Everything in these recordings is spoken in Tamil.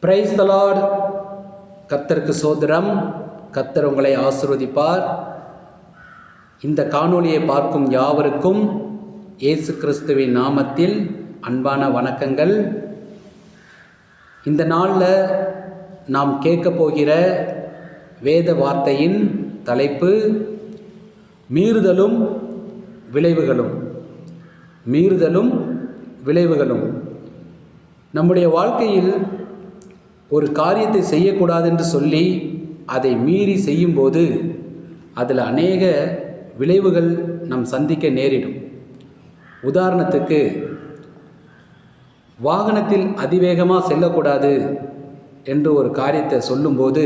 Price the Lord. கர்த்தருக்கு சோத்திரம். கர்த்தர் உங்களை ஆசீர்வதிப்பார். இந்த காணொளியை பார்க்கும் யாவருக்கும் இயேசு கிறிஸ்துவின் நாமத்தில் அன்பான வணக்கங்கள். இந்த நாளில் நாம் கேட்க போகிற வேத வார்த்தையின் தலைப்பு மீறுதலும் விளைவுகளும். மீறுதலும் விளைவுகளும். நம்முடைய வாழ்க்கையில் ஒரு காரியத்தை செய்யக்கூடாது என்று சொல்லி அதை மீறி செய்யும்போது அதில் அநேக விளைவுகள் நம் சந்திக்க நேரிடும். உதாரணத்துக்கு, வாகனத்தில் அதிவேகமாக செல்லக்கூடாது என்று ஒரு காரியத்தை சொல்லும்போது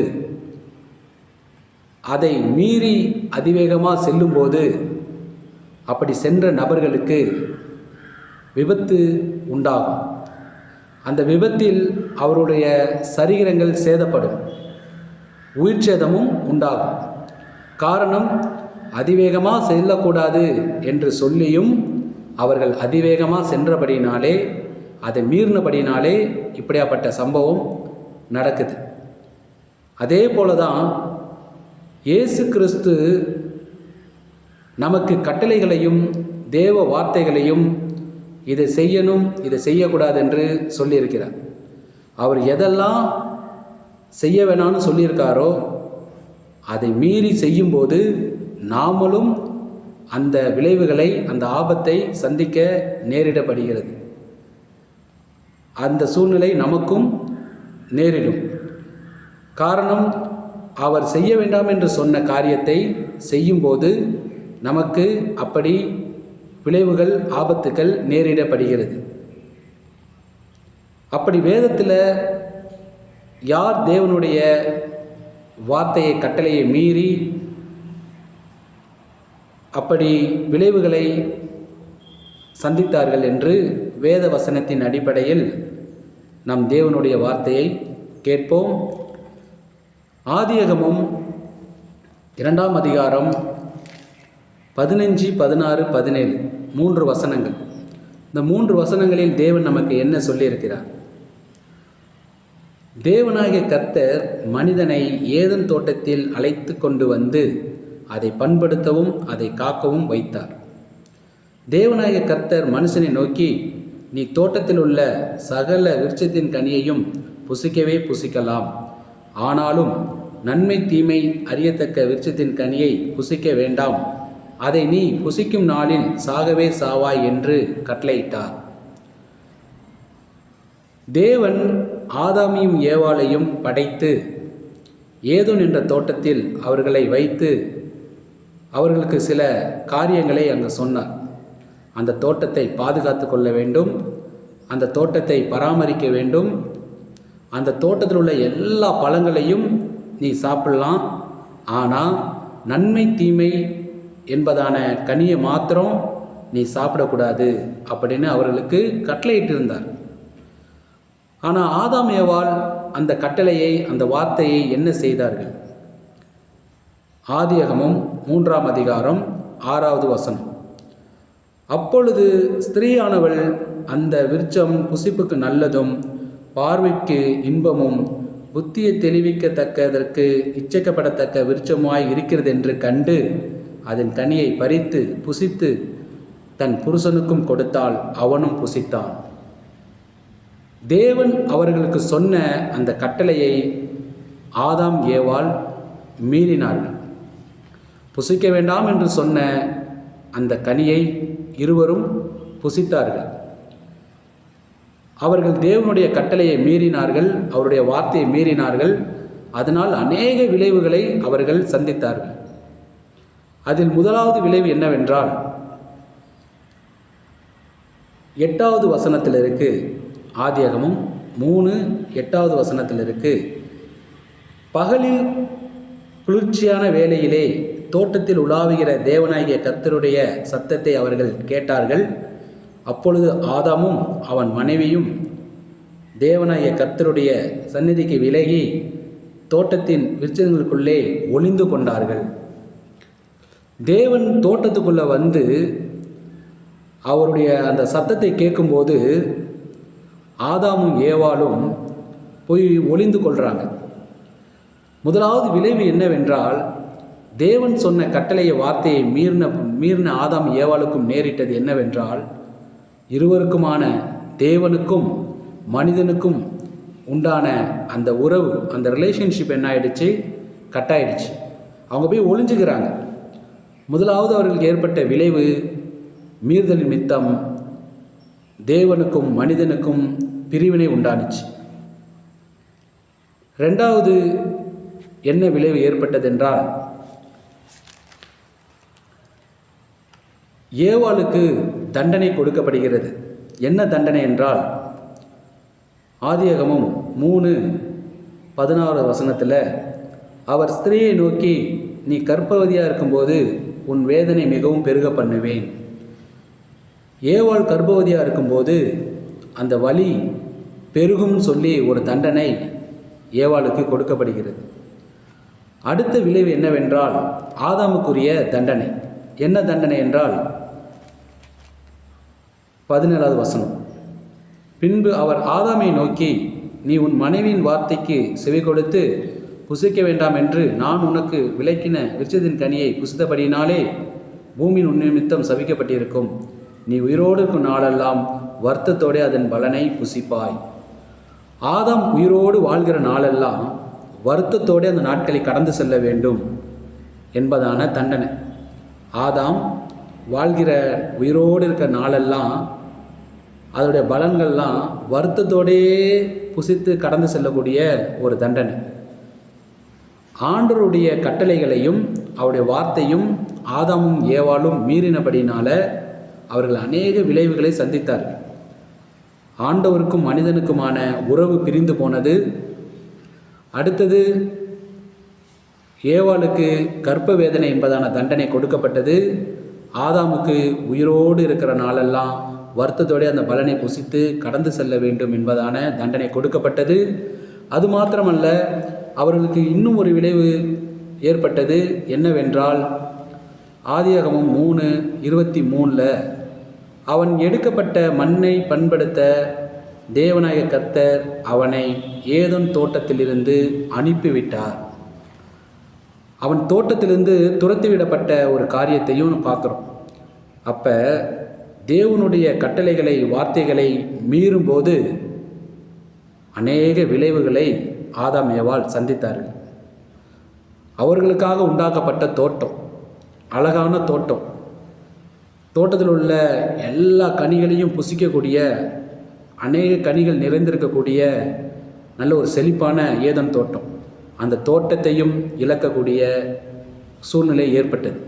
அதை மீறி அதிவேகமாக செல்லும்போது அப்படி சென்ற நபர்களுக்கு விபத்து உண்டாகும். அந்த விபத்தில் அவருடைய சரீரங்கள் சேதப்படும், உயிர் சேதமும் உண்டாகும். காரணம், அதிவேகமாக செல்லக்கூடாது என்று சொல்லியும் அவர்கள் அதிவேகமாக சென்றபடினாலே, அதை மீறினபடினாலே இப்படியாப்பட்ட சம்பவம் நடக்குது. அதே போல தான் இயேசு கிறிஸ்து நமக்கு கட்டளைகளையும் தேவ வார்த்தைகளையும் இதை செய்யணும், இதை செய்யக்கூடாது என்று சொல்லியிருக்கிறார். அவர் எதெல்லாம் செய்ய வேணாம்னு சொல்லியிருக்காரோ அதை மீறி செய்யும்போது நாமளும் அந்த விளைவுகளை, அந்த ஆபத்தை சந்திக்க நேரிடப்படுகிறது. அந்த சூழ்நிலை நமக்கும் நேரிடும். காரணம், அவர் செய்ய வேண்டாம் என்று சொன்ன காரியத்தை செய்யும்போது நமக்கு அப்படி விளைவுகள், ஆபத்துக்கள் நேரிடப்படுகிறது. அப்படி வேதத்தில் யார் தேவனுடைய வார்த்தையை, கட்டளையை மீறி அப்படி விளைவுகளை சந்தித்தார்கள் என்று வேத வசனத்தின் அடிப்படையில் நம் தேவனுடைய வார்த்தையை கேட்போம். ஆதியாகமம் 2ஆம் அதிகாரம் 15, 16, 17 3 வசனங்கள். இந்த 3 வசனங்களில் தேவன் நமக்கு என்ன சொல்லியிருக்கிறார்? தேவனாகிய கர்த்தர் மனிதனை ஏதன் தோட்டத்தில் அழைத்து கொண்டு வந்து அதை பண்படுத்தவும் அதை காக்கவும் வைத்தார். தேவனாகிய கர்த்தர் மனுஷனை நோக்கி, நீ தோட்டத்தில் உள்ள சகல விருட்சத்தின் கனியையும் புசிக்கவே புசிக்கலாம், ஆனாலும் நன்மை தீமை அறியத்தக்க விருட்சத்தின் கனியை புசிக்க வேண்டாம், அதை நீ புசிக்கும் நாளில் சாகவே சாவாய் என்று கட்டளையிட்டார். தேவன் ஆதாமையும் ஏவாளையும் படைத்து ஏதோன் என்ற தோட்டத்தில் அவர்களை வைத்து அவர்களுக்கு சில காரியங்களை அங்கு சொன்னார். அந்த தோட்டத்தை பாதுகாத்து கொள்ள வேண்டும், அந்த தோட்டத்தை பராமரிக்க வேண்டும், அந்த தோட்டத்தில் உள்ள எல்லா பழங்களையும் நீ சாப்பிடலாம், ஆனால் நன்மை தீமை என்பதான கனியை மாத்திரம் நீ சாப்பிடக்கூடாது அப்படின்னு அவர்களுக்கு கட்டளையிட்டு இருந்தார். ஆனால் ஆதாம் ஏவாள் அந்த கட்டளையை, அந்த வார்த்தையை என்ன செய்தார்கள்? ஆதியாகமம் 3ஆம் அதிகாரம் 6வது வசனம். அப்பொழுது ஸ்திரீயானவள், அந்த விருட்சம் புசிப்புக்கு நல்லதும் பார்வைக்கு இன்பமும் புத்தியை தெளிவிக்கத்தக்கதற்கு இச்சைக்கப்படத்தக்க விருட்சமாய் இருக்கிறது என்று கண்டு அதன் கனியை பறித்து புசித்து தன் புருஷனுக்கும் கொடுத்தாள், அவனும் புசித்தான். தேவன் அவர்களுக்கு சொன்ன அந்த கட்டளையை ஆதாம் ஏவாள் மீறினார்கள். புசிக்க வேண்டாம் என்று சொன்ன அந்த கனியை இருவரும் புசித்தார்கள். அவர்கள் தேவனுடைய கட்டளையை மீறினார்கள், அவருடைய வார்த்தையை மீறினார்கள். அதனால் அநேக விளைவுகளை அவர்கள் சந்தித்தார்கள். அதில் முதலாவது விளைவு என்னவென்றால், 8வது வசனத்தில் இருக்கு. ஆதியாகமம் 3:8வது வசனத்தில் இருக்கு. பகலில் குளிர்ச்சியான வேளையிலே தோட்டத்தில் உலாவுகிற தேவனாகிய கர்த்தருடைய சத்தத்தை அவர்கள் கேட்டார்கள். அப்பொழுது ஆதாமும் அவன் மனைவியும் தேவனாகிய கர்த்தருடைய சந்நிதிக்கு விலகி தோட்டத்தின் விருட்சங்களுக்குள்ளே ஒளிந்து கொண்டார்கள். தேவன் தோட்டத்துக்குள்ளே வந்து அவருடைய அந்த சத்தத்தை கேட்கும்போது ஆதாமும் ஏவாளும் போய் ஒளிந்து கொள்கிறாங்க. முதலாவது விளைவு என்னவென்றால், தேவன் சொன்ன கட்டளைய வார்த்தையை மீறின ஆதாம் ஏவாளுக்கும் நேரிட்டது என்னவென்றால், இருவருக்குமான தேவனுக்கும் மனிதனுக்கும் உண்டான அந்த உறவு, அந்த ரிலேஷன்ஷிப் என்ன ஆயிடுச்சு? கட்டாயிடுச்சு. அவங்க போய் ஒளிஞ்சுக்கிறாங்க. முதலாவது அவர்களுக்கு ஏற்பட்ட விளைவு, மீறுதல் நிமித்தம் தேவனுக்கும் மனிதனுக்கும் பிரிவினை உண்டானுச்சு. ரெண்டாவது என்ன விளைவு ஏற்பட்டதென்றால், ஏவாளுக்கு தண்டனை கொடுக்கப்படுகிறது. என்ன தண்டனை என்றால், ஆதியாகமம் 3:16 அவர் ஸ்திரீயை நோக்கி, நீ கர்ப்பவதியாக இருக்கும்போது உன் வேதனை மிகவும் பெருக பண்ணுவேன். ஏவாள் கர்ப்பவதியாக இருக்கும்போது அந்த வலி பெருகும் சொல்லி ஒரு தண்டனை ஏவாளுக்கு கொடுக்கப்படுகிறது. அடுத்த விளைவு என்னவென்றால், ஆதாமுக்குரிய தண்டனை. என்ன தண்டனை என்றால் 17 பின்பு அவர் ஆதாமை நோக்கி, நீ உன் மனைவியின் வார்த்தைக்கு செவி கொடுத்து புசிக்க வேண்டாம் என்று நான் உனக்கு விலக்கின விருட்சத்தின் கனியை புசித்தபடியினாலே பூமியின் உன் நிமித்தம் சபிக்கப்பட்டிருக்கும். நீ உயிரோடு இருக்கும் நாளெல்லாம் வருத்தத்தோடு அதன் பலனை புசிப்பாய். ஆதாம் உயிரோடு வாழ்கிற நாளெல்லாம் வருத்தத்தோடு அந்த நாட்களை கடந்து செல்ல வேண்டும் என்பதான தண்டனை. ஆதாம் வாழ்கிற உயிரோடு இருக்கிற நாளெல்லாம் அதோடைய பலன்கள்லாம் வருத்தத்தோடே புசித்து கடந்து செல்லக்கூடிய ஒரு தண்டனை. ஆண்டவருடைய கட்டளைகளையும் அவருடைய வார்த்தையும் ஆதாமும் ஏவாளும் மீறினபடினால அவர்கள் அநேக விளைவுகளை சந்தித்தார்கள். ஆண்டவருக்கும் மனிதனுக்குமான உறவு பிரிந்து போனது. அடுத்தது, ஏவாளுக்கு கர்ப்ப வேதனை என்பதான தண்டனை கொடுக்கப்பட்டது. ஆதாமுக்கு உயிரோடு இருக்கிற நாளெல்லாம் வருத்தத்தோடு அந்த பலனை புசித்து கடந்து செல்ல வேண்டும் என்பதான தண்டனை கொடுக்கப்பட்டது. அது மாத்திரமல்ல, அவர்களுக்கு இன்னும் ஒரு விளைவு ஏற்பட்டது. என்னவென்றால், ஆதியாகமம் 3:23 அவன் எடுக்கப்பட்ட மண்ணை பண்படுத்த தேவனாய கர்த்தர் அவனை ஏதேன் தோட்டத்திலிருந்து அனுப்பிவிட்டார். அவன் தோட்டத்திலிருந்து துரத்திவிடப்பட்ட ஒரு காரியத்தையும் பார்க்குறோம். அப்போ தேவனுடைய கட்டளைகளை வார்த்தைகளை மீறும்போது அநேக விளைவுகளை ஆதாம் ஏவாள் சந்தித்தார்கள். அவர்களுக்காக உண்டாக்கப்பட்ட தோட்டம், அழகான தோட்டம், தோட்டத்தில் உள்ள எல்லா கனிகளையும் புசிக்கக்கூடிய, அநேக கனிகள் நிறைந்திருக்கக்கூடிய நல்ல ஒரு செழிப்பான ஏதேன் தோட்டம், அந்த தோட்டத்தையும் இழக்கக்கூடிய சூழ்நிலை ஏற்பட்டது.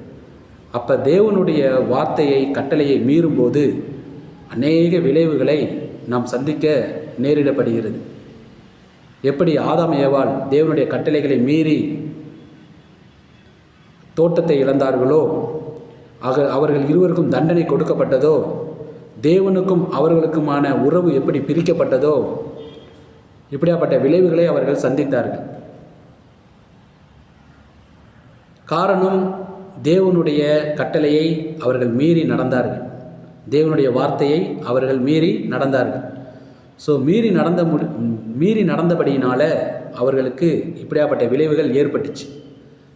அப்போ தேவனுடைய வார்த்தையை கட்டளையை மீறும்போது அநேக விளைவுகளை நாம் சந்திக்க நேரிடப்படுகிறது. எப்படி ஆதாம் ஏவாள் தேவனுடைய கட்டளைகளை மீறி தோட்டத்தை இழந்தார்களோ, அவர்கள் இருவருக்கும் தண்டனை கொடுக்கப்பட்டதோ, தேவனுக்கும் அவர்களுக்குமான உறவு எப்படி பிரிக்கப்பட்டதோ, இப்படியாப்பட்ட விளைவுகளை அவர்கள் சந்தித்தார்கள். காரணம், தேவனுடைய கட்டளையை அவர்கள் மீறி நடந்தார்கள். தேவனுடைய வார்த்தையை அவர்கள் மீறி நடந்தார்கள். ஸோ மீறி நடந்தபடியினால் அவர்களுக்கு இப்படியாப்பட்ட விளைவுகள் ஏற்பட்டுச்சு.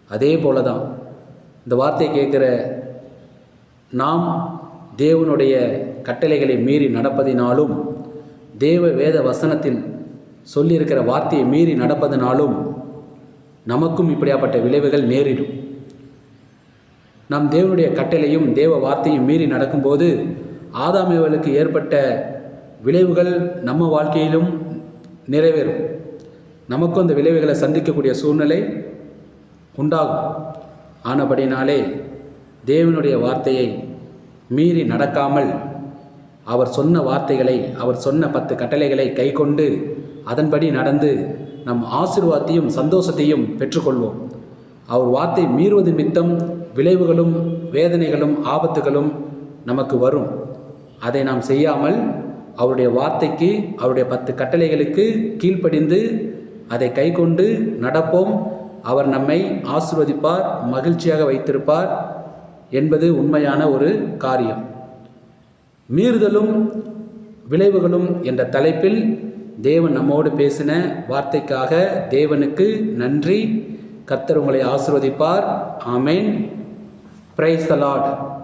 அதே போல தான் இந்த வார்த்தையை கேட்குற நாம் தேவனுடைய கட்டளைகளை மீறி நடப்பதினாலும், தேவ வேத வசனத்தில் சொல்லியிருக்கிற வார்த்தையை மீறி நடப்பதினாலும் நமக்கும் இப்படியாப்பட்ட விளைவுகள் நேரிடும். நாம் தேவனுடைய கட்டளையும் தேவ வார்த்தையும் மீறி நடக்கும்போது ஆதாம் ஏவாளுக்கு ஏற்பட்ட விளைவுகள் நம்ம வாழ்க்கையிலும் நிறைவேறும். நமக்கும் அந்த விளைவுகளை சந்திக்கக்கூடிய சூழ்நிலை உண்டாகும். ஆனபடினாலே தேவனுடைய வார்த்தையை மீறி நடக்காமல் அவர் சொன்ன வார்த்தைகளை, அவர் சொன்ன 10 கட்டளைகளை கை கொண்டு அதன்படி நடந்து நம் ஆசீர்வாதத்தையும் சந்தோஷத்தையும் பெற்றுக்கொள்வோம். அவர் வார்த்தை மீறுவது நிமித்தம் விளைவுகளும் வேதனைகளும் ஆபத்துகளும் நமக்கு வரும். அதை நாம் செய்யாமல் அவருடைய வார்த்தைக்கு, அவருடைய 10 கட்டளைகளுக்கு கீழ்ப்படிந்து அதை கை கொண்டு நடப்போம். அவர் நம்மை ஆசீர்வதிப்பார், மகிழ்ச்சியாக வைத்திருப்பார் என்பது உண்மையான ஒரு காரியம். மீறுதலும் விளைவுகளும் என்ற தலைப்பில் தேவன் நம்மோடு பேசின வார்த்தைக்காக தேவனுக்கு நன்றி. கர்த்தர் உங்களை ஆசீர்வதிப்பார். ஆமென். Praise the Lord.